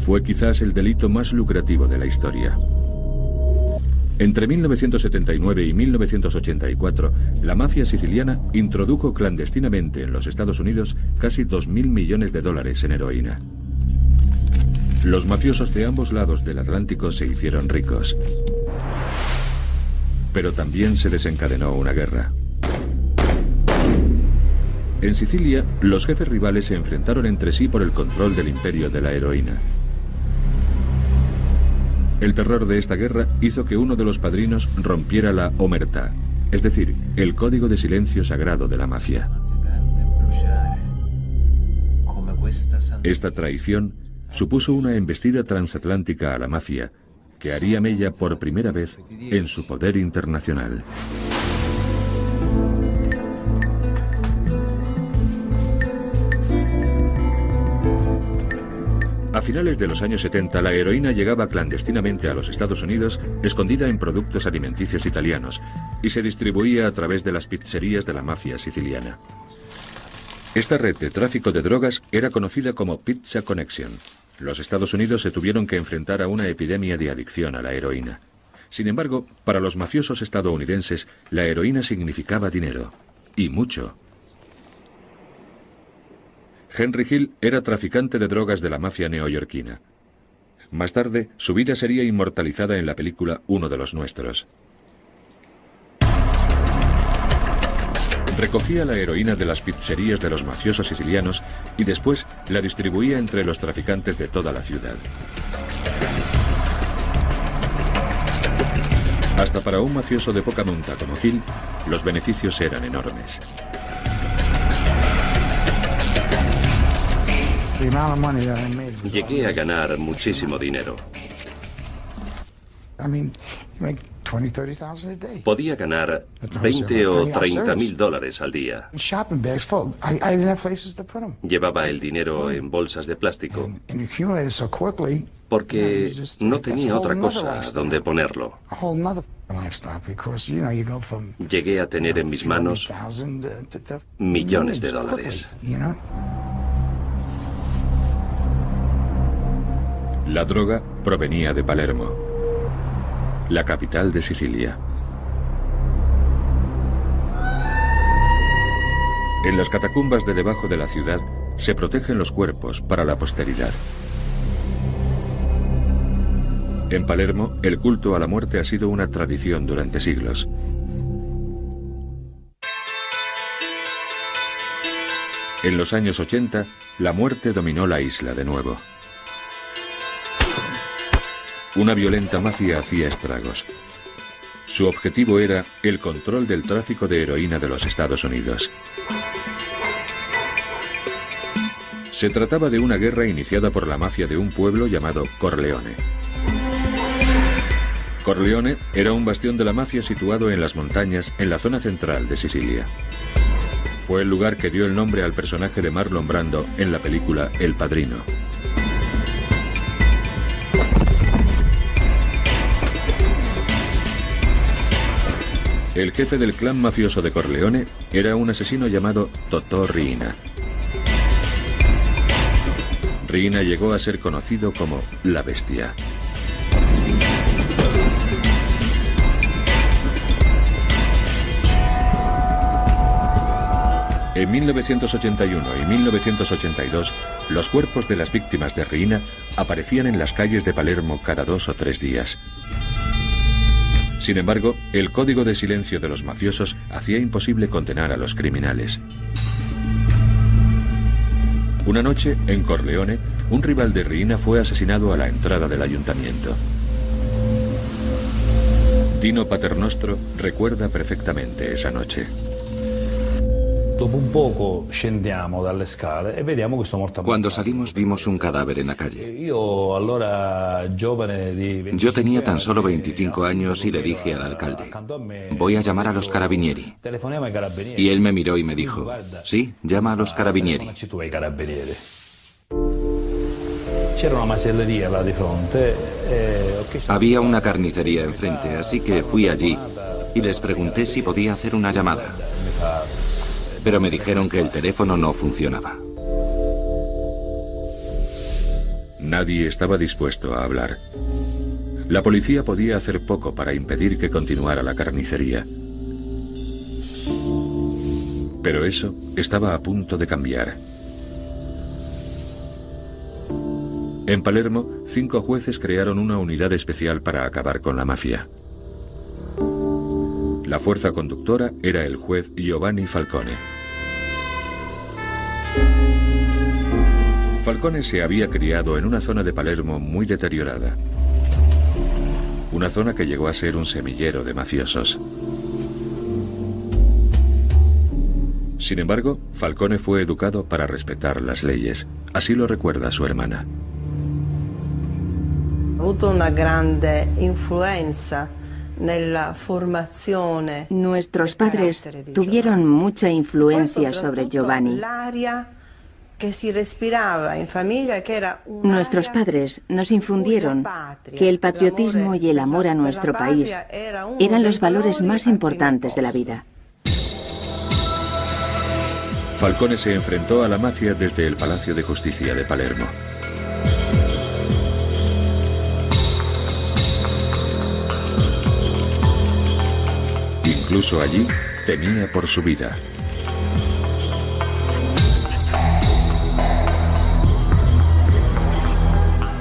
fue quizás el delito más lucrativo de la historia. Entre 1979 y 1984, la mafia siciliana introdujo clandestinamente en los Estados Unidos casi 2.000 millones de dólares en heroína. Los mafiosos de ambos lados del Atlántico se hicieron ricos. Pero también se desencadenó una guerra. En Sicilia, los jefes rivales se enfrentaron entre sí por el control del imperio de la heroína. El terror de esta guerra hizo que uno de los padrinos rompiera la omertà, es decir, el código de silencio sagrado de la mafia. Esta traición supuso una embestida transatlántica a la mafia, que haría mella por primera vez en su poder internacional. A finales de los años 70, la heroína llegaba clandestinamente a los Estados Unidos, escondida en productos alimenticios italianos, y se distribuía a través de las pizzerías de la mafia siciliana. Esta red de tráfico de drogas era conocida como Pizza Connection. Los Estados Unidos se tuvieron que enfrentar a una epidemia de adicción a la heroína. Sin embargo, para los mafiosos estadounidenses, la heroína significaba dinero, y mucho. Henry Hill era traficante de drogas de la mafia neoyorquina. Más tarde, su vida sería inmortalizada en la película Uno de los Nuestros. Recogía la heroína de las pizzerías de los mafiosos sicilianos y después la distribuía entre los traficantes de toda la ciudad. Hasta para un mafioso de poca monta como Hill, los beneficios eran enormes. Llegué a ganar muchísimo dinero. Podía ganar 20 o 30 mil dólares al día. Llevaba el dinero en bolsas de plástico porque no tenía otra cosa donde ponerlo. Llegué a tener en mis manos millones de dólares. La droga provenía de Palermo, la capital de Sicilia. En las catacumbas de debajo de la ciudad se protegen los cuerpos para la posteridad. En Palermo, el culto a la muerte ha sido una tradición durante siglos. En los años 80, la muerte dominó la isla de nuevo. Una violenta mafia hacía estragos. Su objetivo era el control del tráfico de heroína de los Estados Unidos. Se trataba de una guerra iniciada por la mafia de un pueblo llamado Corleone. Corleone era un bastión de la mafia situado en las montañas en la zona central de Sicilia. Fue el lugar que dio el nombre al personaje de Marlon Brando en la película El Padrino. El jefe del clan mafioso de Corleone era un asesino llamado Totò Riina. Riina llegó a ser conocido como la Bestia. En 1981 y 1982, los cuerpos de las víctimas de Riina aparecían en las calles de Palermo cada 2 o 3 días. Sin embargo, el código de silencio de los mafiosos hacía imposible condenar a los criminales. Una noche, en Corleone, un rival de Riina fue asesinado a la entrada del ayuntamiento. Dino Paternostro recuerda perfectamente esa noche. Cuando salimos vimos un cadáver en la calle. Yo tenía tan solo 25 años y le dije al alcalde: voy a llamar a los carabinieri. Y él me miró y me dijo: sí, llama a los carabinieri. Había una carnicería enfrente, así que fui allí y les pregunté si podía hacer una llamada. Pero me dijeron que el teléfono no funcionaba. Nadie estaba dispuesto a hablar. La policía podía hacer poco para impedir que continuara la carnicería. Pero eso estaba a punto de cambiar. En Palermo, 5 jueces crearon una unidad especial para acabar con la mafia. La fuerza conductora era el juez Giovanni Falcone. Falcone se había criado en una zona de Palermo muy deteriorada. Una zona que llegó a ser un semillero de mafiosos. Sin embargo, Falcone fue educado para respetar las leyes. Así lo recuerda su hermana. Nuestros padres tuvieron mucha influencia sobre Giovanni. Nuestros padres nos infundieron que el patriotismo y el amor a nuestro país eran los valores más importantes de la vida. Falcone se enfrentó a la mafia desde el Palacio de Justicia de Palermo. Incluso allí temía por su vida.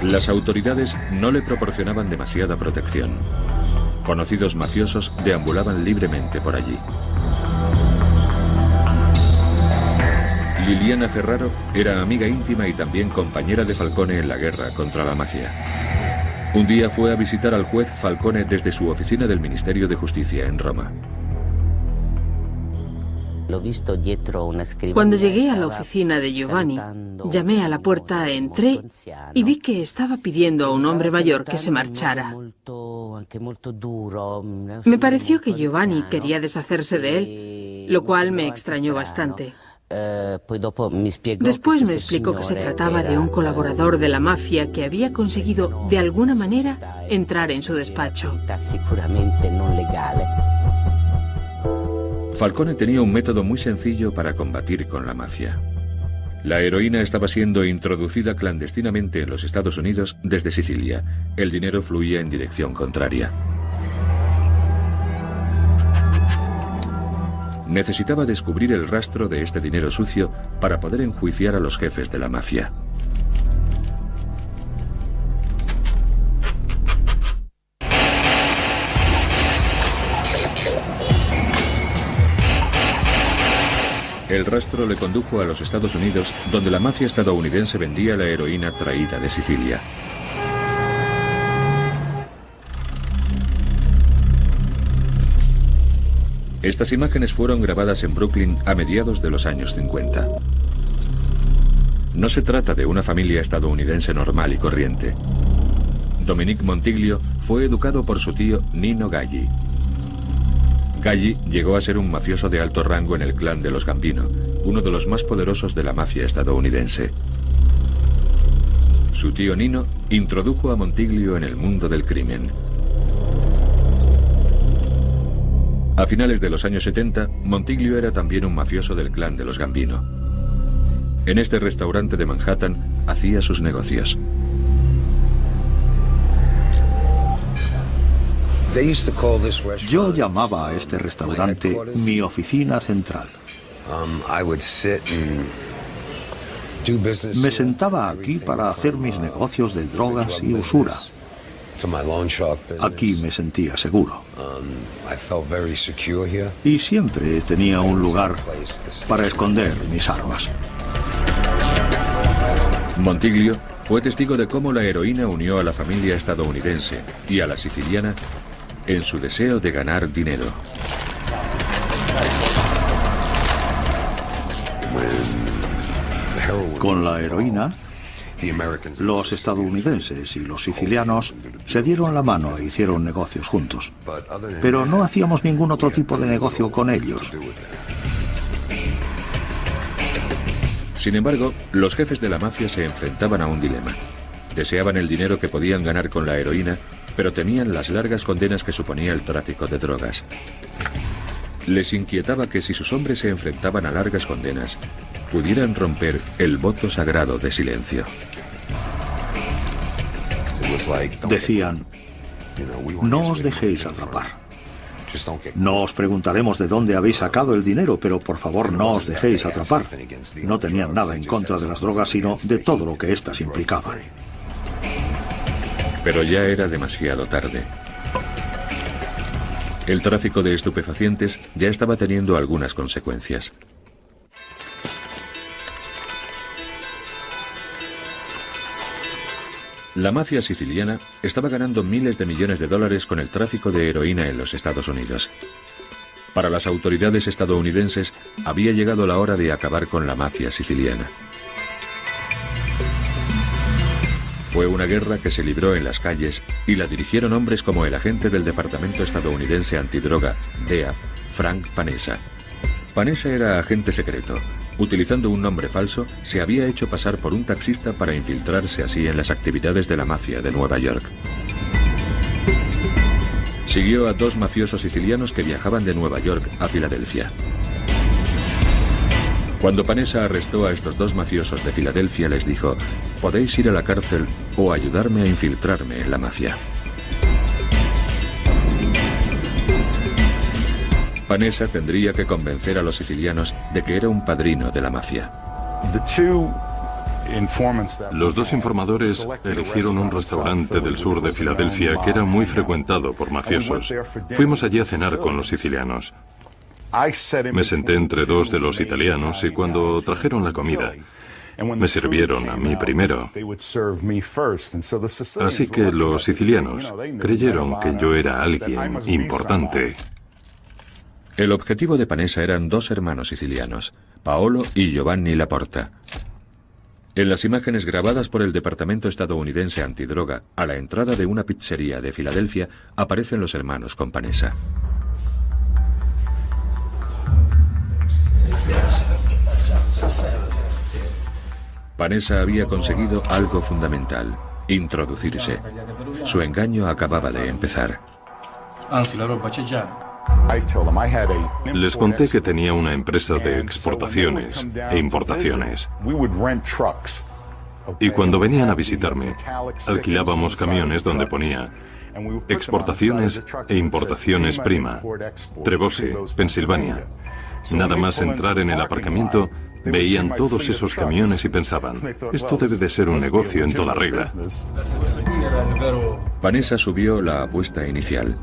Las autoridades no le proporcionaban demasiada protección. Conocidos mafiosos deambulaban libremente por allí. Liliana Ferraro era amiga íntima y también compañera de Falcone en la guerra contra la mafia. Un día fue a visitar al juez Falcone desde su oficina del Ministerio de Justicia en Roma. Cuando llegué a la oficina de Giovanni, llamé a la puerta, entré y vi que estaba pidiendo a un hombre mayor que se marchara. Me pareció que Giovanni quería deshacerse de él, lo cual me extrañó bastante. Después me explicó que se trataba de un colaborador de la mafia que había conseguido, de alguna manera, entrar en su despacho. Falcone tenía un método muy sencillo para combatir con la mafia. La heroína estaba siendo introducida clandestinamente en los Estados Unidos desde Sicilia. El dinero fluía en dirección contraria. Necesitaba descubrir el rastro de este dinero sucio para poder enjuiciar a los jefes de la mafia. El rastro le condujo a los Estados Unidos, donde la mafia estadounidense vendía la heroína traída de Sicilia. Estas imágenes fueron grabadas en Brooklyn a mediados de los años 50. No se trata de una familia estadounidense normal y corriente. Dominique Montiglio fue educado por su tío Nino Galli. Galli llegó a ser un mafioso de alto rango en el clan de los Gambino, uno de los más poderosos de la mafia estadounidense. Su tío Nino introdujo a Montiglio en el mundo del crimen. A finales de los años 70, Montiglio era también un mafioso del clan de los Gambino. En este restaurante de Manhattan hacía sus negocios. Yo llamaba a este restaurante mi oficina central. Me sentaba aquí para hacer mis negocios de drogas y usura. Aquí me sentía seguro. Y siempre tenía un lugar para esconder mis armas. Montiglio fue testigo de cómo la heroína unió a la familia estadounidense y a la siciliana en su deseo de ganar dinero. Con la heroína, los estadounidenses y los sicilianos se dieron la mano e hicieron negocios juntos. Pero no hacíamos ningún otro tipo de negocio con ellos. Sin embargo, los jefes de la mafia se enfrentaban a un dilema. Deseaban el dinero que podían ganar con la heroína, pero temían las largas condenas que suponía el tráfico de drogas. Les inquietaba que si sus hombres se enfrentaban a largas condenas, pudieran romper el voto sagrado de silencio. Decían, no os dejéis atrapar. No os preguntaremos de dónde habéis sacado el dinero, pero por favor no os dejéis atrapar. No tenían nada en contra de las drogas, sino de todo lo que éstas implicaban. Pero ya era demasiado tarde. El tráfico de estupefacientes ya estaba teniendo algunas consecuencias. La mafia siciliana estaba ganando miles de millones de dólares con el tráfico de heroína en los Estados Unidos. Para las autoridades estadounidenses había llegado la hora de acabar con la mafia siciliana. Fue una guerra que se libró en las calles y la dirigieron hombres como el agente del Departamento Estadounidense Antidroga, DEA, Frank Panessa. Panessa era agente secreto. Utilizando un nombre falso, se había hecho pasar por un taxista para infiltrarse así en las actividades de la mafia de Nueva York. Siguió a 2 mafiosos sicilianos que viajaban de Nueva York a Filadelfia. Cuando Panessa arrestó a estos 2 mafiosos de Filadelfia, les dijo: podéis ir a la cárcel o ayudarme a infiltrarme en la mafia. Panessa tendría que convencer a los sicilianos de que era un padrino de la mafia. Los 2 informadores eligieron un restaurante del sur de Filadelfia que era muy frecuentado por mafiosos. Fuimos allí a cenar con los sicilianos. Me senté entre 2 de los italianos y cuando trajeron la comida, me sirvieron a mí primero. Así que los sicilianos creyeron que yo era alguien importante. El objetivo de Panessa eran 2 hermanos sicilianos, Paolo y Giovanni Laporta. En las imágenes grabadas por el Departamento Estadounidense Antidroga a la entrada de una pizzería de Filadelfia aparecen los hermanos con Panessa. Panessa había conseguido algo fundamental: introducirse. Su engaño acababa de empezar. Les conté que tenía una empresa de exportaciones e importaciones. Y cuando venían a visitarme, alquilábamos camiones donde ponía exportaciones e importaciones prima, Trevose, Pensilvania. Nada más entrar en el aparcamiento, veían todos esos camiones y pensaban, esto debe de ser un negocio en toda regla. Panessa subió la apuesta inicial.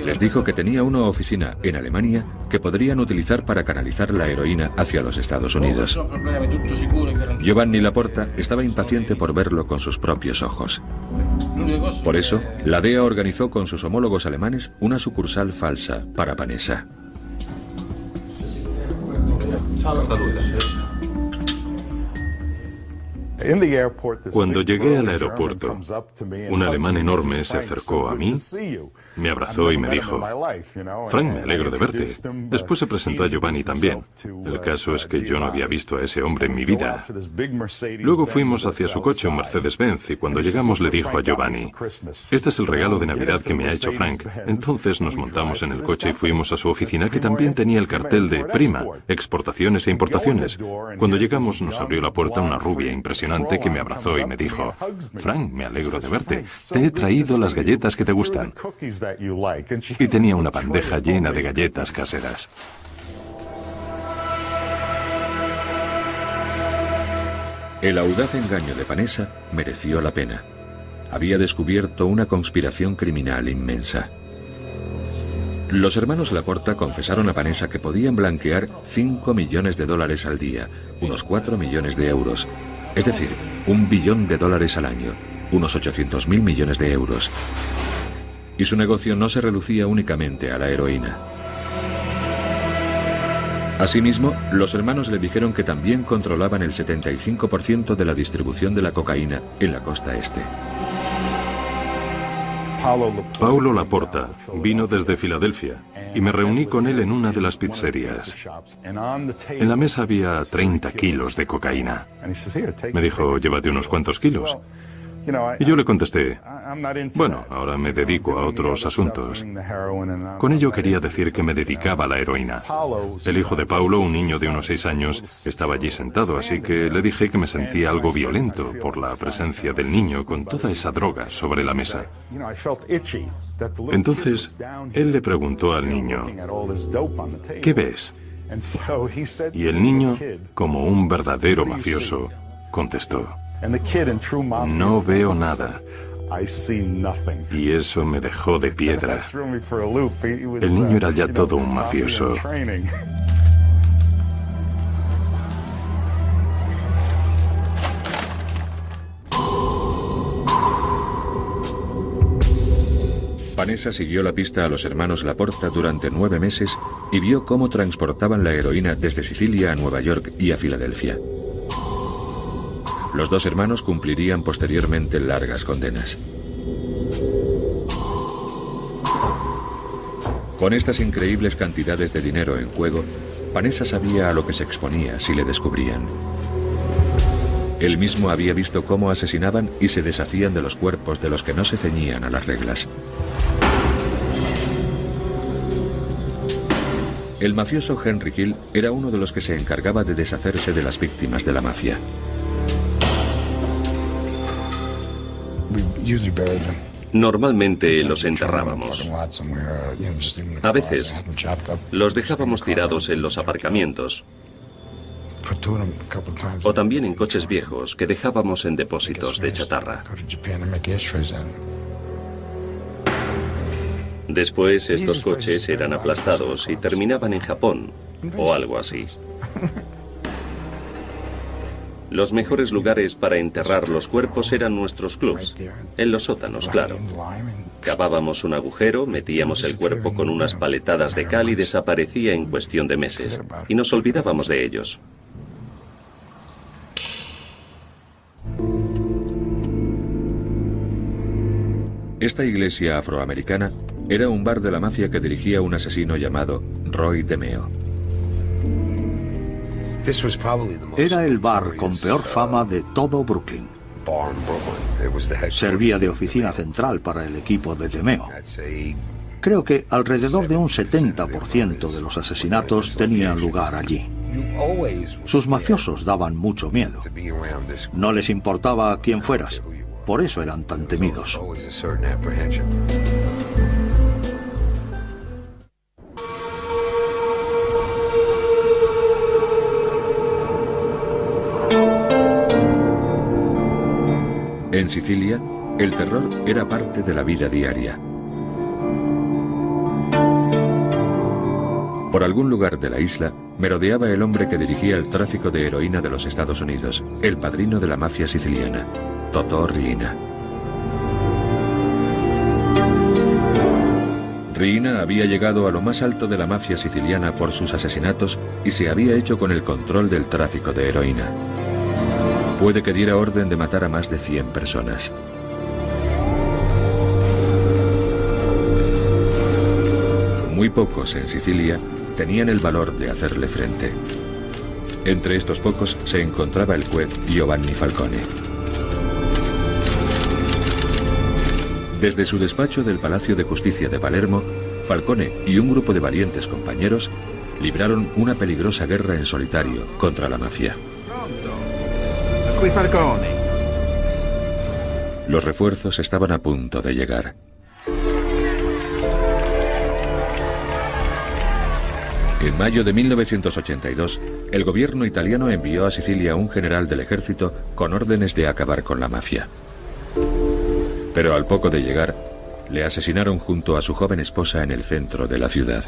Les dijo que tenía una oficina en Alemania que podrían utilizar para canalizar la heroína hacia los Estados Unidos. Giovanni Laporta estaba impaciente por verlo con sus propios ojos. Por eso, la DEA organizó con sus homólogos alemanes una sucursal falsa para Panessa. Cuando llegué al aeropuerto, un alemán enorme se acercó a mí, me abrazó y me dijo, Frank, me alegro de verte. Después se presentó a Giovanni también. El caso es que yo no había visto a ese hombre en mi vida. Luego fuimos hacia su coche, un Mercedes-Benz, y cuando llegamos le dijo a Giovanni, este es el regalo de Navidad que me ha hecho Frank. Entonces nos montamos en el coche y fuimos a su oficina, que también tenía el cartel de Prima, exportaciones e importaciones. Cuando llegamos nos abrió la puerta una rubia impresionante que me abrazó y me dijo, Frank, me alegro de verte. Te he traído las galletas que te gustan. Y tenía una bandeja llena de galletas caseras. El audaz engaño de Panessa mereció la pena. Había descubierto una conspiración criminal inmensa. Los hermanos Laporta confesaron a Panessa que podían blanquear $5 millones al día, unos 4 millones de euros. Es decir, $1 billón al año, unos 800.000 millones de euros. Y su negocio no se reducía únicamente a la heroína. Asimismo, los hermanos le dijeron que también controlaban el 75% de la distribución de la cocaína en la costa este. Paolo Laporta vino desde Filadelfia y me reuní con él en una de las pizzerías. En la mesa había 30 kilos de cocaína. Me dijo, llévate unos cuantos kilos. Y yo le contesté, bueno, ahora me dedico a otros asuntos. Con ello quería decir que me dedicaba a la heroína. El hijo de Paulo, un niño de unos 6 años, estaba allí sentado, así que le dije que me sentía algo violento por la presencia del niño con toda esa droga sobre la mesa. Entonces, él le preguntó al niño, ¿qué ves? Y el niño, como un verdadero mafioso, contestó, no veo nada. Y eso me dejó de piedra. El niño era ya todo un mafioso. Vanessa siguió la pista a los hermanos Laporta durante 9 meses y vio cómo transportaban la heroína desde Sicilia a Nueva York y a Filadelfia. Los 2 hermanos cumplirían posteriormente largas condenas. Con estas increíbles cantidades de dinero en juego, Vanessa sabía a lo que se exponía si le descubrían. Él mismo había visto cómo asesinaban y se deshacían de los cuerpos de los que no se ceñían a las reglas. El mafioso Henry Hill era uno de los que se encargaba de deshacerse de las víctimas de la mafia. Normalmente los enterrábamos. A veces los dejábamos tirados en los aparcamientos o también en coches viejos que dejábamos en depósitos de chatarra. Después estos coches eran aplastados y terminaban en Japón o algo así. Los mejores lugares para enterrar los cuerpos eran nuestros clubs, en los sótanos, claro. Cavábamos un agujero, metíamos el cuerpo con unas paletadas de cal y desaparecía en cuestión de meses, y nos olvidábamos de ellos. Esta iglesia afroamericana era un bar de la mafia que dirigía un asesino llamado Roy DeMeo. Era el bar con peor fama de todo Brooklyn. Servía de oficina central para el equipo de DeMeo. Creo que alrededor de un 70% de los asesinatos tenían lugar allí. Sus mafiosos daban mucho miedo. No les importaba quién fueras. Por eso eran tan temidos. En Sicilia, el terror era parte de la vida diaria. Por algún lugar de la isla, merodeaba el hombre que dirigía el tráfico de heroína de los Estados Unidos, el padrino de la mafia siciliana, Totò Riina. Riina había llegado a lo más alto de la mafia siciliana por sus asesinatos y se había hecho con el control del tráfico de heroína. Puede que diera orden de matar a más de 100 personas. Muy pocos en Sicilia tenían el valor de hacerle frente. Entre estos pocos se encontraba el juez Giovanni Falcone. Desde su despacho del Palacio de Justicia de Palermo, Falcone y un grupo de valientes compañeros libraron una peligrosa guerra en solitario contra la mafia. Los refuerzos estaban a punto de llegar. En mayo de 1982, el gobierno italiano envió a Sicilia un general del ejército con órdenes de acabar con la mafia. Pero al poco de llegar, le asesinaron junto a su joven esposa en el centro de la ciudad.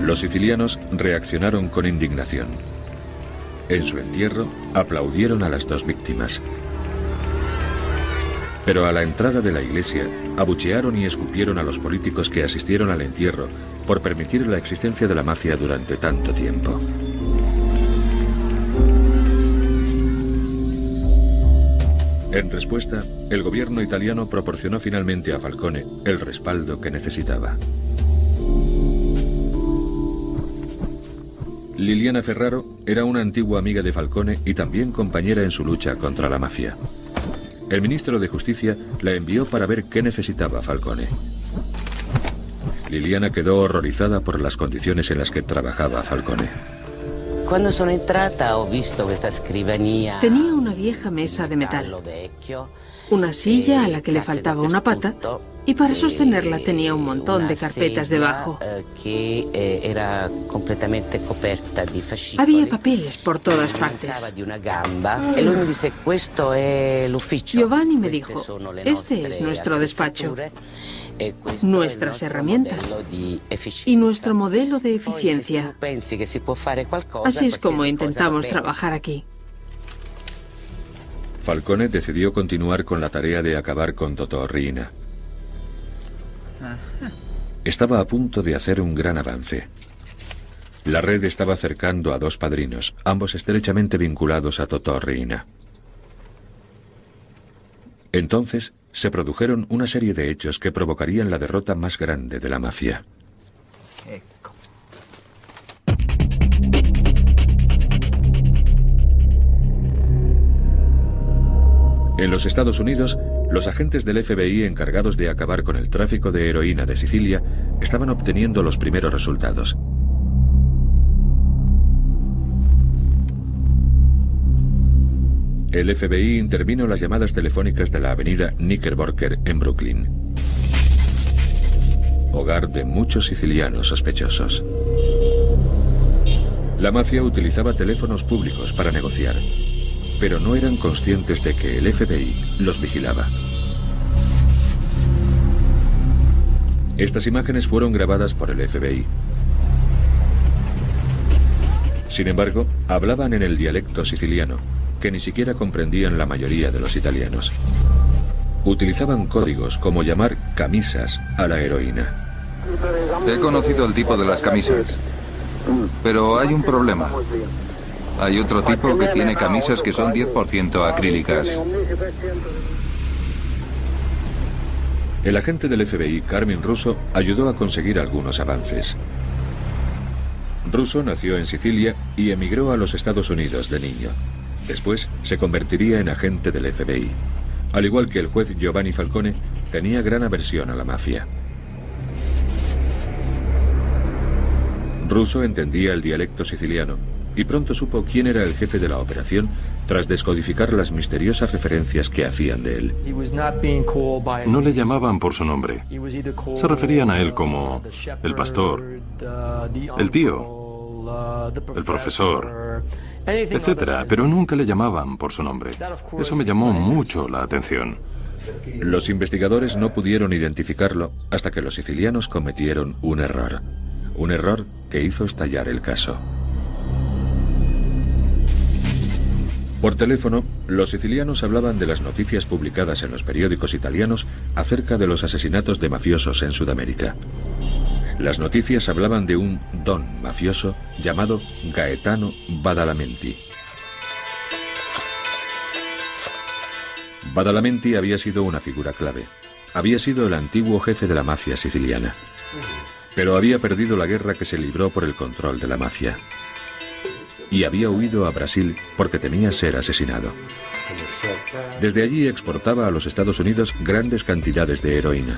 Los sicilianos reaccionaron con indignación. En su entierro, aplaudieron a las 2 víctimas. Pero a la entrada de la iglesia, abuchearon y escupieron a los políticos que asistieron al entierro por permitir la existencia de la mafia durante tanto tiempo. En respuesta, el gobierno italiano proporcionó finalmente a Falcone el respaldo que necesitaba. Liliana Ferraro era una antigua amiga de Falcone y también compañera en su lucha contra la mafia. El ministro de Justicia la envió para ver qué necesitaba Falcone. Liliana quedó horrorizada por las condiciones en las que trabajaba Falcone. Cuando sono entrata ho visto questa scrivania. Tenía una vieja mesa de metal, una silla a la que le faltaba una pata y para sostenerla tenía un montón de carpetas debajo. Había papeles por todas partes. Giovanni me dijo, este es nuestro despacho, nuestras herramientas y nuestro modelo de eficiencia. Así es como intentamos trabajar aquí. Falcone decidió continuar con la tarea de acabar con Totò Riina. Estaba a punto de hacer un gran avance. La red estaba acercando a dos padrinos, ambos estrechamente vinculados a Totò Riina. Entonces se produjeron una serie de hechos que provocarían la derrota más grande de la mafia. En los Estados Unidos, los agentes del FBI encargados de acabar con el tráfico de heroína de Sicilia estaban obteniendo los primeros resultados. El FBI intervino las llamadas telefónicas de la avenida Knickerbocker en Brooklyn, hogar de muchos sicilianos sospechosos. La mafia utilizaba teléfonos públicos para negociar, pero no eran conscientes de que el FBI los vigilaba. Estas imágenes fueron grabadas por el FBI. Sin embargo, hablaban en el dialecto siciliano, que ni siquiera comprendían la mayoría de los italianos. Utilizaban códigos como llamar camisas a la heroína. He conocido el tipo de las camisas, pero hay un problema. Hay otro tipo que tiene camisas que son 10% acrílicas. El agente del FBI, Carmine Russo, ayudó a conseguir algunos avances. Russo nació en Sicilia y emigró a los Estados Unidos de niño. Después se convertiría en agente del FBI. Al igual que el juez Giovanni Falcone, tenía gran aversión a la mafia. Russo entendía el dialecto siciliano y pronto supo quién era el jefe de la operación tras descodificar las misteriosas referencias que hacían de él. No le llamaban por su nombre. Se referían a él como el pastor, el tío, el profesor, etcétera, pero nunca le llamaban por su nombre. Eso me llamó mucho la atención. Los investigadores no pudieron identificarlo hasta que los sicilianos cometieron un error que hizo estallar el caso. Por teléfono, los sicilianos hablaban de las noticias publicadas en los periódicos italianos acerca de los asesinatos de mafiosos en Sudamérica. Las noticias hablaban de un don mafioso llamado Gaetano Badalamenti. Badalamenti había sido una figura clave. Había sido el antiguo jefe de la mafia siciliana. Pero había perdido la guerra que se libró por el control de la mafia. Y había huido a Brasil porque temía ser asesinado. Desde allí exportaba a los Estados Unidos grandes cantidades de heroína.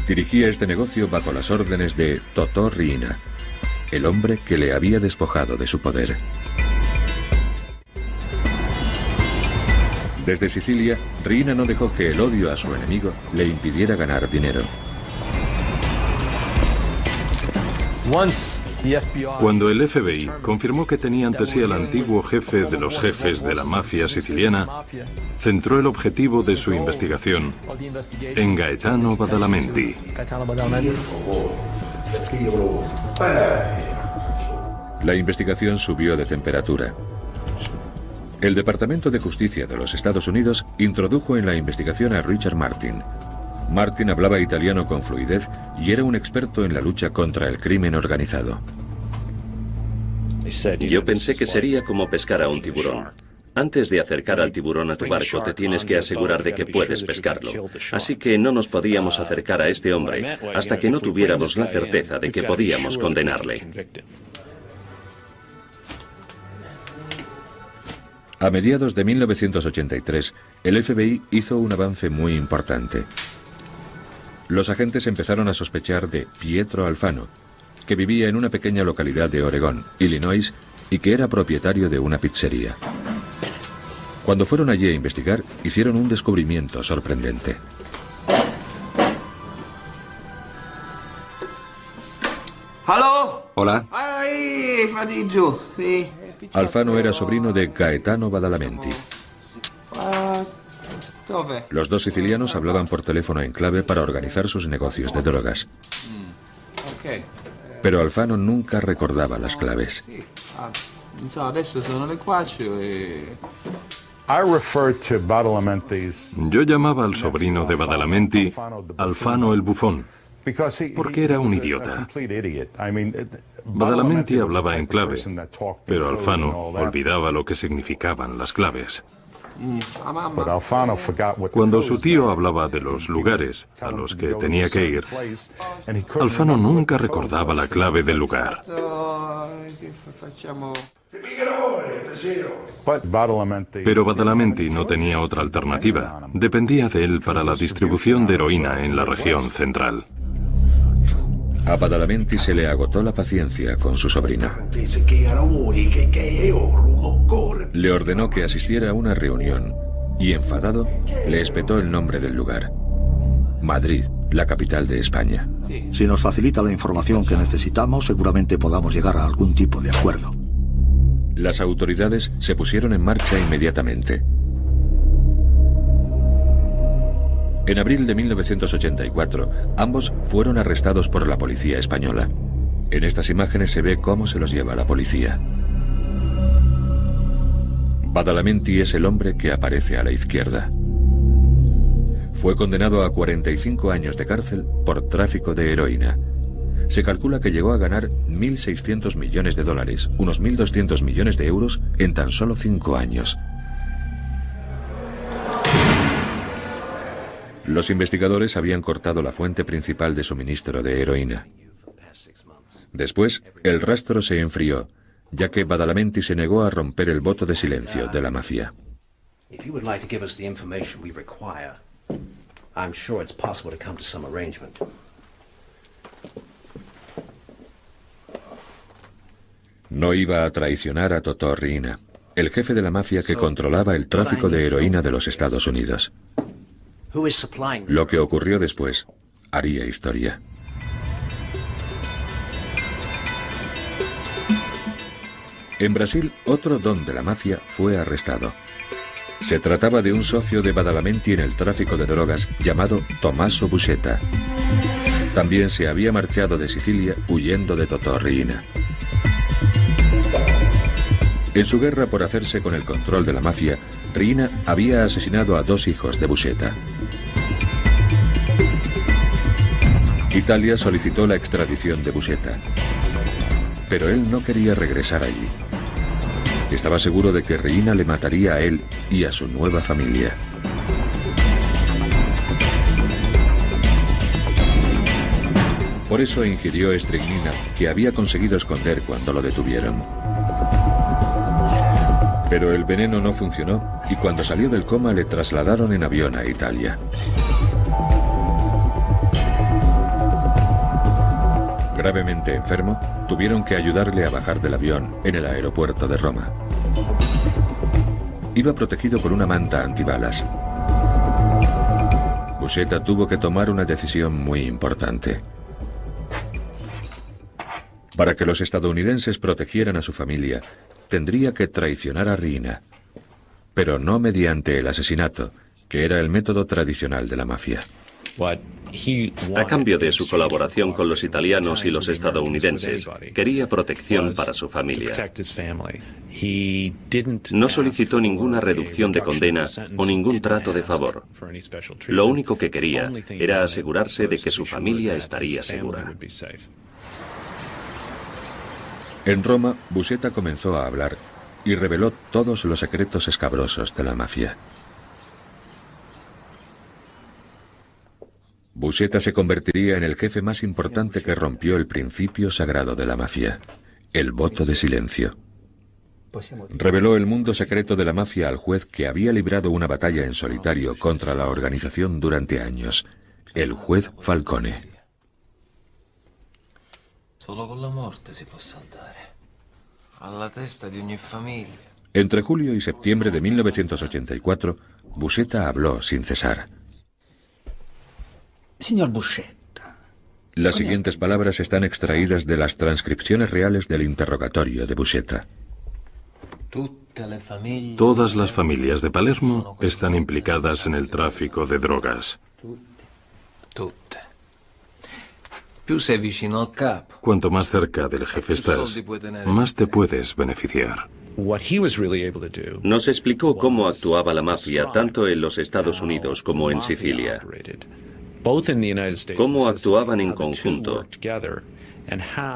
Dirigía este negocio bajo las órdenes de Totò Riina, el hombre que le había despojado de su poder. Desde Sicilia, Riina no dejó que el odio a su enemigo le impidiera ganar dinero. Cuando el FBI confirmó que tenía ante sí al antiguo jefe de los jefes de la mafia siciliana, centró el objetivo de su investigación en Gaetano Badalamenti. La investigación subió de temperatura. El Departamento de Justicia de los Estados Unidos introdujo en la investigación a Richard Martin. Martin hablaba italiano con fluidez y era un experto en la lucha contra el crimen organizado. Yo pensé que sería como pescar a un tiburón. Antes de acercar al tiburón a tu barco, te tienes que asegurar de que puedes pescarlo. Así que no nos podíamos acercar a este hombre hasta que no tuviéramos la certeza de que podíamos condenarle. A mediados de 1983, el FBI hizo un avance muy importante. Los agentes empezaron a sospechar de Pietro Alfano, que vivía en una pequeña localidad de Oregón, Illinois, y que era propietario de una pizzería. Cuando fueron allí a investigar, hicieron un descubrimiento sorprendente. Hola. Alfano era sobrino de Gaetano Badalamenti. Los dos sicilianos hablaban por teléfono en clave para organizar sus negocios de drogas. Pero Alfano nunca recordaba las claves. Yo llamaba al sobrino de Badalamenti Alfano el bufón, porque era un idiota. Badalamenti hablaba en clave, pero Alfano olvidaba lo que significaban las claves. Cuando su tío hablaba de los lugares a los que tenía que ir, Alfano nunca recordaba la clave del lugar. Pero Badalamenti no tenía otra alternativa. Dependía de él para la distribución de heroína en la región central. A Badalamenti se le agotó la paciencia con su sobrino. Le ordenó que asistiera a una reunión y, enfadado, le espetó el nombre del lugar: Madrid, la capital de España. Si nos facilita la información que necesitamos, seguramente podamos llegar a algún tipo de acuerdo. Las autoridades se pusieron en marcha inmediatamente. En abril de 1984, ambos fueron arrestados por la policía española. En estas imágenes se ve cómo se los lleva la policía. Badalamenti es el hombre que aparece a la izquierda. Fue condenado a 45 años de cárcel por tráfico de heroína. Se calcula que llegó a ganar 1.600 millones de dólares, unos 1.200 millones de euros, en tan solo 5 años. Los investigadores habían cortado la fuente principal de suministro de heroína. Después, el rastro se enfrió, ya que Badalamenti se negó a romper el voto de silencio de la mafia. No iba a traicionar a Totò Riina, el jefe de la mafia que controlaba el tráfico de heroína de los Estados Unidos. Lo que ocurrió después haría historia. En Brasil, otro don de la mafia fue arrestado. Se trataba de un socio de Badalamenti en el tráfico de drogas llamado Tommaso Buscetta. También se había marchado de Sicilia huyendo de Totò Riina. En su guerra por hacerse con el control de la mafia, Riina había asesinado a 2 hijos de Buscetta. Italia solicitó la extradición de Buscetta, pero él no quería regresar allí. Estaba seguro de que Riina le mataría a él y a su nueva familia. Por eso ingirió estricnina, que había conseguido esconder cuando lo detuvieron. Pero el veneno no funcionó y cuando salió del coma le trasladaron en avión a Italia. Gravemente enfermo, tuvieron que ayudarle a bajar del avión en el aeropuerto de Roma. Iba protegido por una manta antibalas. Buscetta tuvo que tomar una decisión muy importante. Para que los estadounidenses protegieran a su familia, tendría que traicionar a Riina, pero no mediante el asesinato, que era el método tradicional de la mafia. A cambio de su colaboración con los italianos y los estadounidenses, quería protección para su familia. No solicitó ninguna reducción de condena o ningún trato de favor. Lo único que quería era asegurarse de que su familia estaría segura. En Roma, Buscetta comenzó a hablar y reveló todos los secretos escabrosos de la mafia. Buscetta se convertiría en el jefe más importante que rompió el principio sagrado de la mafia, el voto de silencio. Reveló el mundo secreto de la mafia al juez que había librado una batalla en solitario contra la organización durante años, el juez Falcone. Entre julio y septiembre de 1984, Buscetta habló sin cesar. Señor Buscetta. Las siguientes palabras están extraídas de las transcripciones reales del interrogatorio de Buscetta. Todas las familias de Palermo están implicadas en el tráfico de drogas. Cuanto más cerca del jefe estás, más te puedes beneficiar. Nos explicó cómo actuaba la mafia tanto en los Estados Unidos como en Sicilia, cómo actuaban en conjunto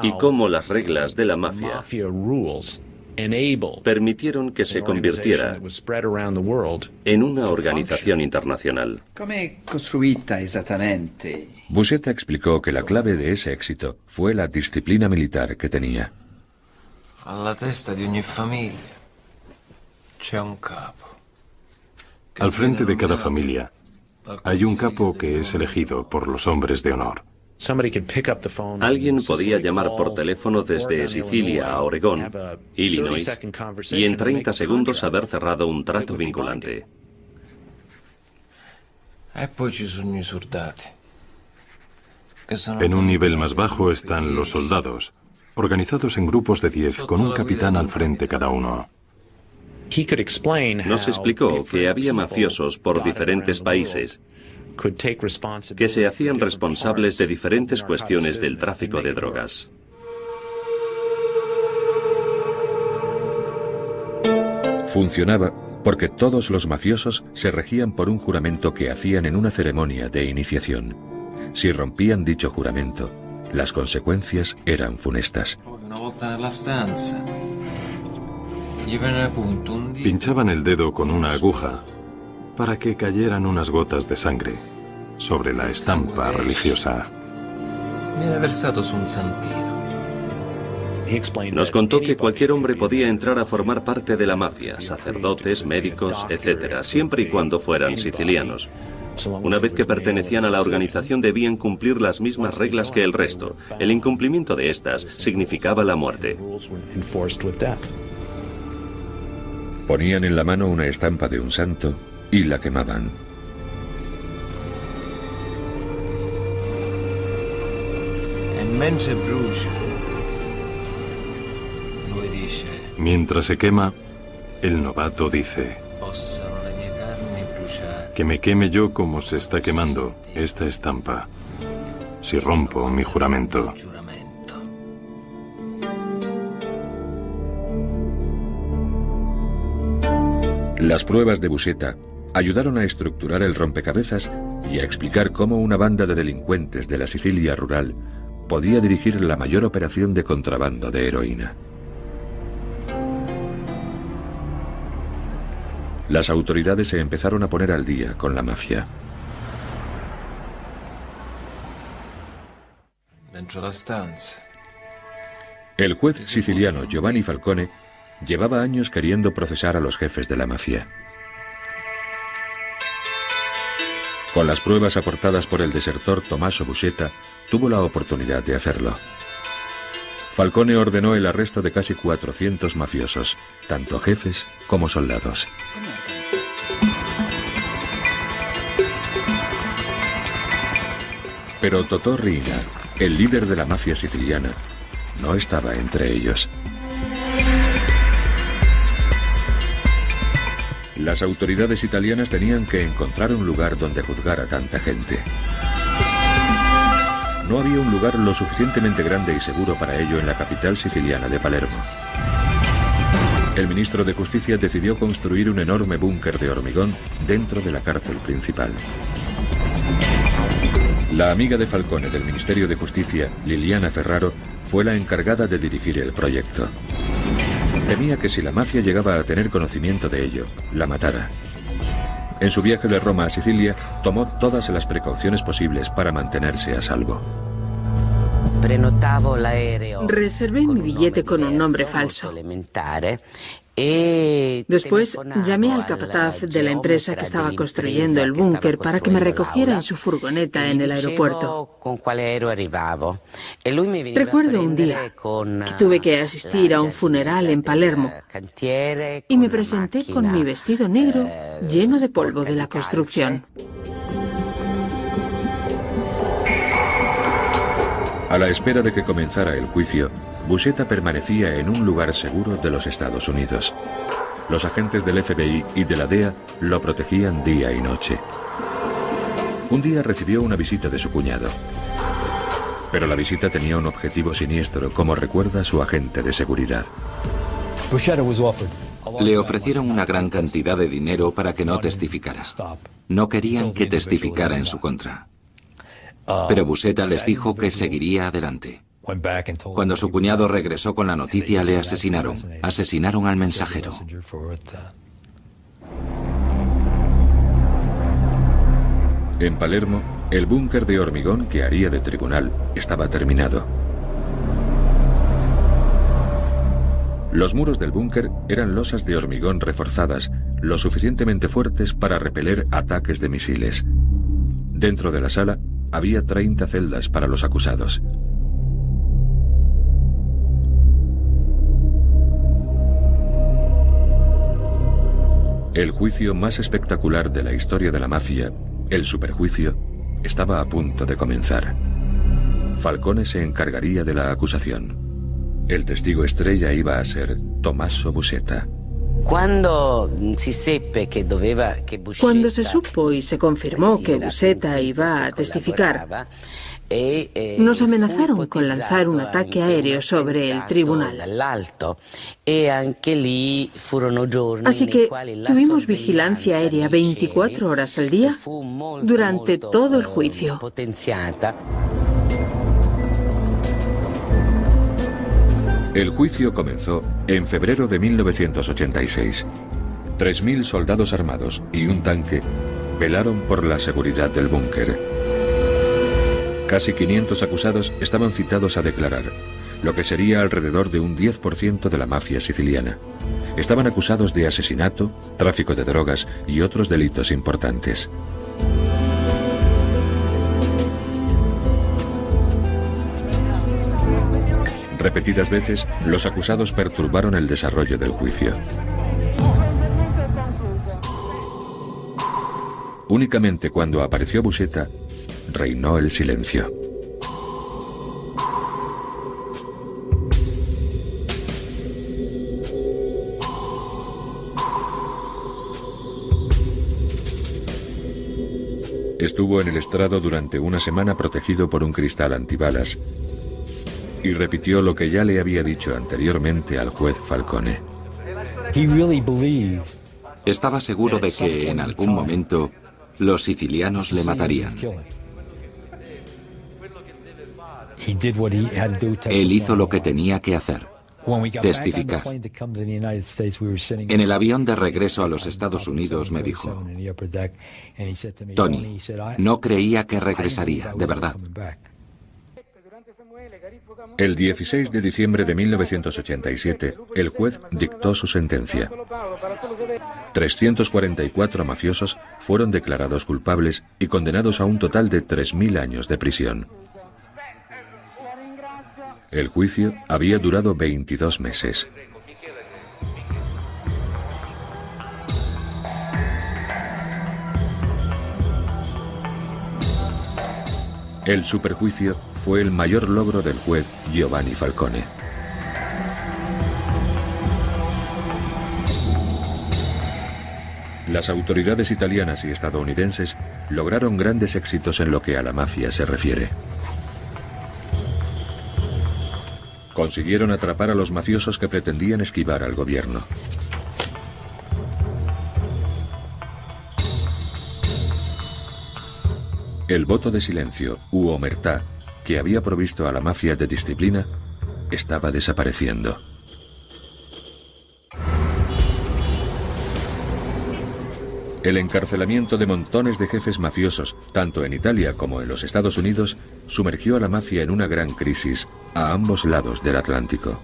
y cómo las reglas de la mafia permitieron que se convirtiera en una organización internacional. Buscetta explicó que la clave de ese éxito fue la disciplina militar que tenía. Al frente de cada familia hay un capo que es elegido por los hombres de honor. Alguien podía llamar por teléfono desde Sicilia a Oregón, Illinois, y en 30 segundos haber cerrado un trato vinculante. En un nivel más bajo están los soldados, organizados en grupos de 10 con un capitán al frente cada uno. Nos explicó que había mafiosos por diferentes países que se hacían responsables de diferentes cuestiones del tráfico de drogas. Funcionaba porque todos los mafiosos se regían por un juramento que hacían en una ceremonia de iniciación. Si rompían dicho juramento, las consecuencias eran funestas. Pinchaban el dedo con una aguja para que cayeran unas gotas de sangre sobre la estampa religiosa. Nos contó que cualquier hombre podía entrar a formar parte de la mafia, sacerdotes, médicos, etc., siempre y cuando fueran sicilianos. Una vez que pertenecían a la organización debían cumplir las mismas reglas que el resto. El incumplimiento de estas significaba la muerte. Ponían en la mano una estampa de un santo y la quemaban. Mientras se quema, el novato dice: que me queme yo como se está quemando esta estampa, si rompo mi juramento. Las pruebas de Buscetta ayudaron a estructurar el rompecabezas y a explicar cómo una banda de delincuentes de la Sicilia rural podía dirigir la mayor operación de contrabando de heroína. Las autoridades se empezaron a poner al día con la mafia. El juez siciliano Giovanni Falcone llevaba años queriendo procesar a los jefes de la mafia. Con las pruebas aportadas por el desertor Tommaso Buscetta, tuvo la oportunidad de hacerlo. Falcone ordenó el arresto de casi 400 mafiosos, tanto jefes como soldados. Pero Totò Riina, el líder de la mafia siciliana, no estaba entre ellos. Las autoridades italianas tenían que encontrar un lugar donde juzgar a tanta gente. No había un lugar lo suficientemente grande y seguro para ello en la capital siciliana de Palermo. El ministro de Justicia decidió construir un enorme búnker de hormigón dentro de la cárcel principal. La amiga de Falcone del Ministerio de Justicia, Liliana Ferraro, fue la encargada de dirigir el proyecto. Temía que si la mafia llegaba a tener conocimiento de ello, la matara. En su viaje de Roma a Sicilia, tomó todas las precauciones posibles para mantenerse a salvo. Reservé mi billete con un nombre falso. Después llamé al capataz de la empresa que estaba construyendo el búnker para que me recogiera en su furgoneta en el aeropuerto. Recuerdo un día que tuve que asistir a un funeral en Palermo y me presenté con mi vestido negro lleno de polvo de la construcción. A la espera de que comenzara el juicio, Buscetta permanecía en un lugar seguro de los Estados Unidos. Los agentes del FBI y de la DEA lo protegían día y noche. Un día recibió una visita de su cuñado. Pero la visita tenía un objetivo siniestro, como recuerda su agente de seguridad. Le ofrecieron una gran cantidad de dinero para que no testificara. No querían que testificara en su contra. Pero Buscetta les dijo que seguiría adelante. Cuando su cuñado regresó con la noticia, le asesinaron. Asesinaron al mensajero. En Palermo, el búnker de hormigón que haría de tribunal estaba terminado. Los muros del búnker eran losas de hormigón reforzadas, lo suficientemente fuertes para repeler ataques de misiles. Dentro de la sala había 30 celdas para los acusados. El juicio más espectacular de la historia de la mafia, el superjuicio, estaba a punto de comenzar. Falcone se encargaría de la acusación. El testigo estrella iba a ser Tommaso Buscetta. Cuando se supo y se confirmó que Buscetta iba a testificar, nos amenazaron con lanzar un ataque aéreo sobre el tribunal. Así que tuvimos vigilancia aérea 24 horas al día durante todo el juicio. El juicio comenzó en febrero de 1986. 3.000 soldados armados y un tanque velaron por la seguridad del búnker. Casi 500 acusados estaban citados a declarar, lo que sería alrededor de un 10% de la mafia siciliana. Estaban acusados de asesinato, tráfico de drogas y otros delitos importantes. Repetidas veces, los acusados perturbaron el desarrollo del juicio. Únicamente cuando apareció Buscetta, reinó el silencio. Estuvo en el estrado durante una semana protegido por un cristal antibalas y repitió lo que ya le había dicho anteriormente al juez Falcone. Estaba seguro de que en algún momento los sicilianos le matarían. Él hizo lo que tenía que hacer: testificar. En el avión de regreso a los Estados Unidos me dijo: Tony, no creía que regresaría, de verdad. El 16 de diciembre de 1987, el juez dictó su sentencia. 344 mafiosos fueron declarados culpables y condenados a un total de 3.000 años de prisión. El juicio había durado 22 meses. El superjuicio fue el mayor logro del juez Giovanni Falcone. Las autoridades italianas y estadounidenses lograron grandes éxitos en lo que a la mafia se refiere. Consiguieron atrapar a los mafiosos que pretendían esquivar al gobierno. El voto de silencio, u omertà, que había provisto a la mafia de disciplina, estaba desapareciendo. El encarcelamiento de montones de jefes mafiosos, tanto en Italia como en los Estados Unidos, sumergió a la mafia en una gran crisis a ambos lados del Atlántico.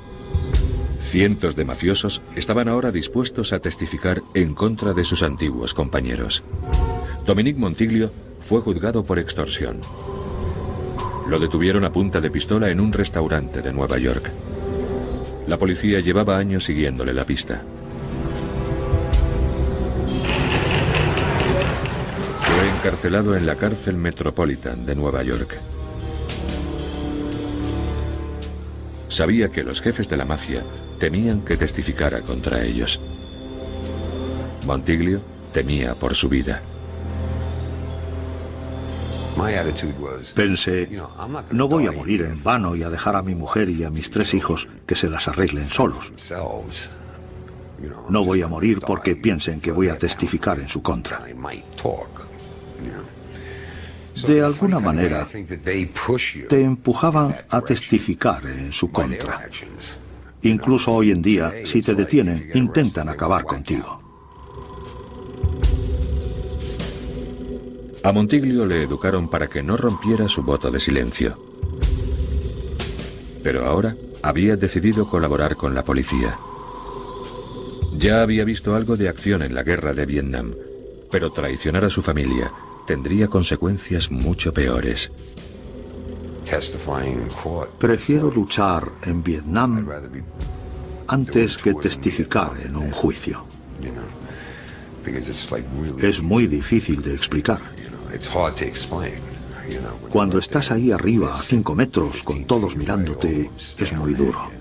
Cientos de mafiosos estaban ahora dispuestos a testificar en contra de sus antiguos compañeros. Dominique Montiglio fue juzgado por extorsión. Lo detuvieron a punta de pistola en un restaurante de Nueva York. La policía llevaba años siguiéndole la pista. Fue encarcelado en la cárcel Metropolitan de Nueva York. Sabía que los jefes de la mafia temían que testificara contra ellos. Montiglio temía por su vida. Pensé, no voy a morir en vano y a dejar a mi mujer y a mis 3 hijos que se las arreglen solos. No voy a morir porque piensen que voy a testificar en su contra. De alguna manera, te empujaban a testificar en su contra. Incluso hoy en día, si te detienen, intentan acabar contigo. A Montiglio le educaron para que no rompiera su voto de silencio. Pero ahora había decidido colaborar con la policía. Ya había visto algo de acción en la guerra de Vietnam, pero traicionar a su familia tendría consecuencias mucho peores. Prefiero luchar en Vietnam antes que testificar en un juicio. Es muy difícil de explicar. Cuando estás ahí arriba, a 5 metros, con todos mirándote, es muy duro.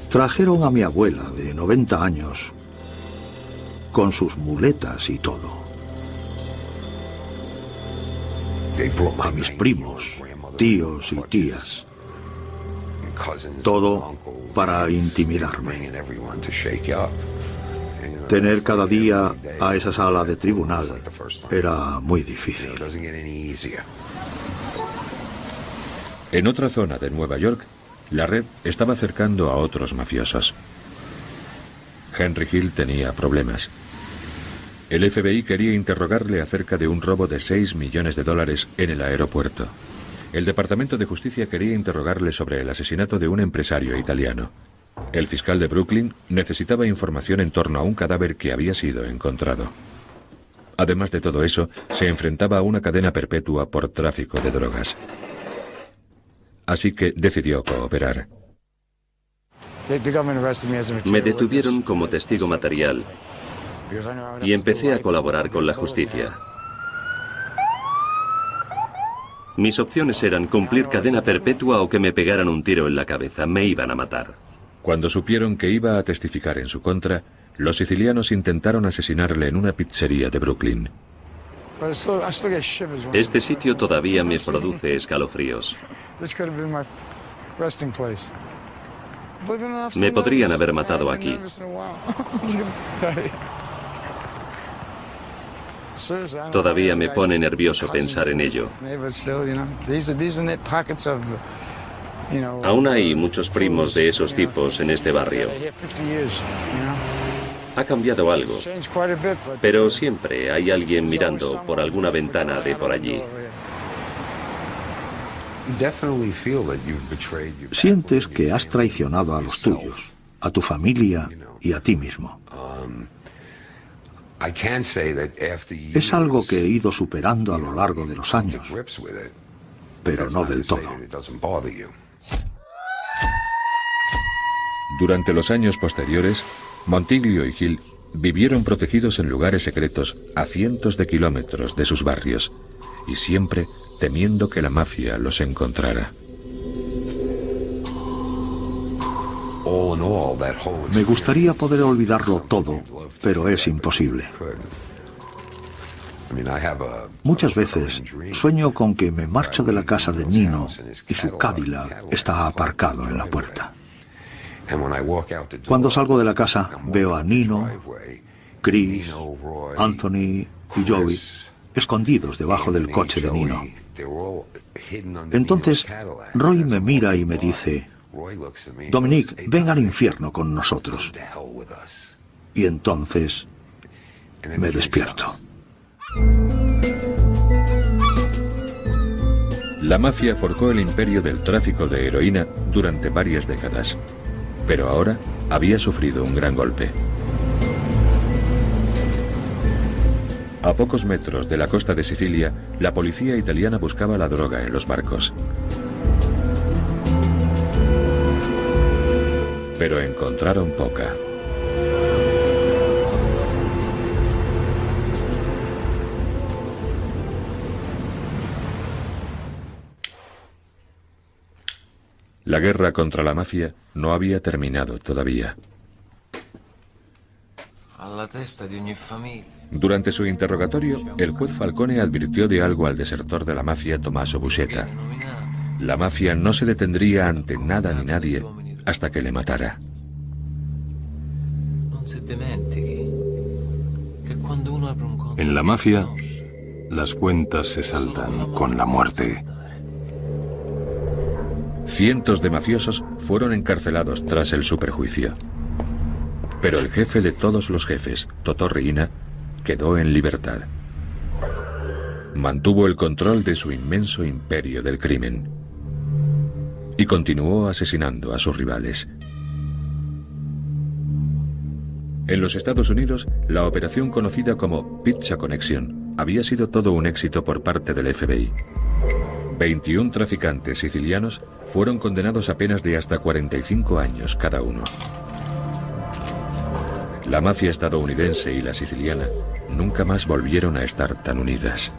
Trajeron a mi abuela de 90 años, con sus muletas y todo. A mis primos, tíos y tías. Todo para intimidarme. Tener cada día a esa sala de tribunal era muy difícil. En otra zona de Nueva York, la red estaba acercando a otros mafiosos. Henry Hill tenía problemas. El FBI quería interrogarle acerca de un robo de $6 millones en el aeropuerto. El Departamento de Justicia quería interrogarle sobre el asesinato de un empresario italiano. El fiscal de Brooklyn necesitaba información en torno a un cadáver que había sido encontrado. Además de todo eso, se enfrentaba a una cadena perpetua por tráfico de drogas. Así que decidió cooperar. Me detuvieron como testigo material y empecé a colaborar con la justicia. Mis opciones eran cumplir cadena perpetua o que me pegaran un tiro en la cabeza. Me iban a matar. Cuando supieron que iba a testificar en su contra, los sicilianos intentaron asesinarle en una pizzería de Brooklyn. Este sitio todavía me produce escalofríos. Me podrían haber matado aquí. Todavía me pone nervioso pensar en ello. Aún hay muchos primos de esos tipos en este barrio. Ha cambiado algo, pero siempre hay alguien mirando por alguna ventana de por allí. Sientes que has traicionado a los tuyos, a tu familia y a ti mismo. Es algo que he ido superando a lo largo de los años, pero no del todo. Durante los años posteriores, Montiglio y Hill vivieron protegidos en lugares secretos a cientos de kilómetros de sus barrios, y siempre temiendo que la mafia los encontrara. Me gustaría poder olvidarlo todo, pero es imposible. Muchas veces sueño con que me marcho de la casa de Nino y su Cadillac está aparcado en la puerta. Cuando salgo de la casa veo a Nino, Chris, Anthony y Joey escondidos debajo del coche de Nino. Entonces Roy me mira y me dice: Dominique, ven al infierno con nosotros. Y entonces me despierto. La mafia forjó el imperio del tráfico de heroína durante varias décadas, pero ahora había sufrido un gran golpe. A pocos metros de la costa de Sicilia, la policía italiana buscaba la droga en los barcos. Pero encontraron poca. La guerra contra la mafia no había terminado todavía. Durante su interrogatorio, el juez Falcone advirtió de algo al desertor de la mafia Tommaso Buscetta. La mafia no se detendría ante nada ni nadie hasta que le matara. En la mafia, las cuentas se saldan con la muerte. Cientos de mafiosos fueron encarcelados tras el superjuicio. Pero el jefe de todos los jefes, Totò Riina, quedó en libertad. Mantuvo el control de su inmenso imperio del crimen y continuó asesinando a sus rivales. En los Estados Unidos, la operación conocida como Pizza Connection había sido todo un éxito por parte del FBI. 21 traficantes sicilianos fueron condenados a penas de hasta 45 años cada uno. La mafia estadounidense y la siciliana nunca más volvieron a estar tan unidas.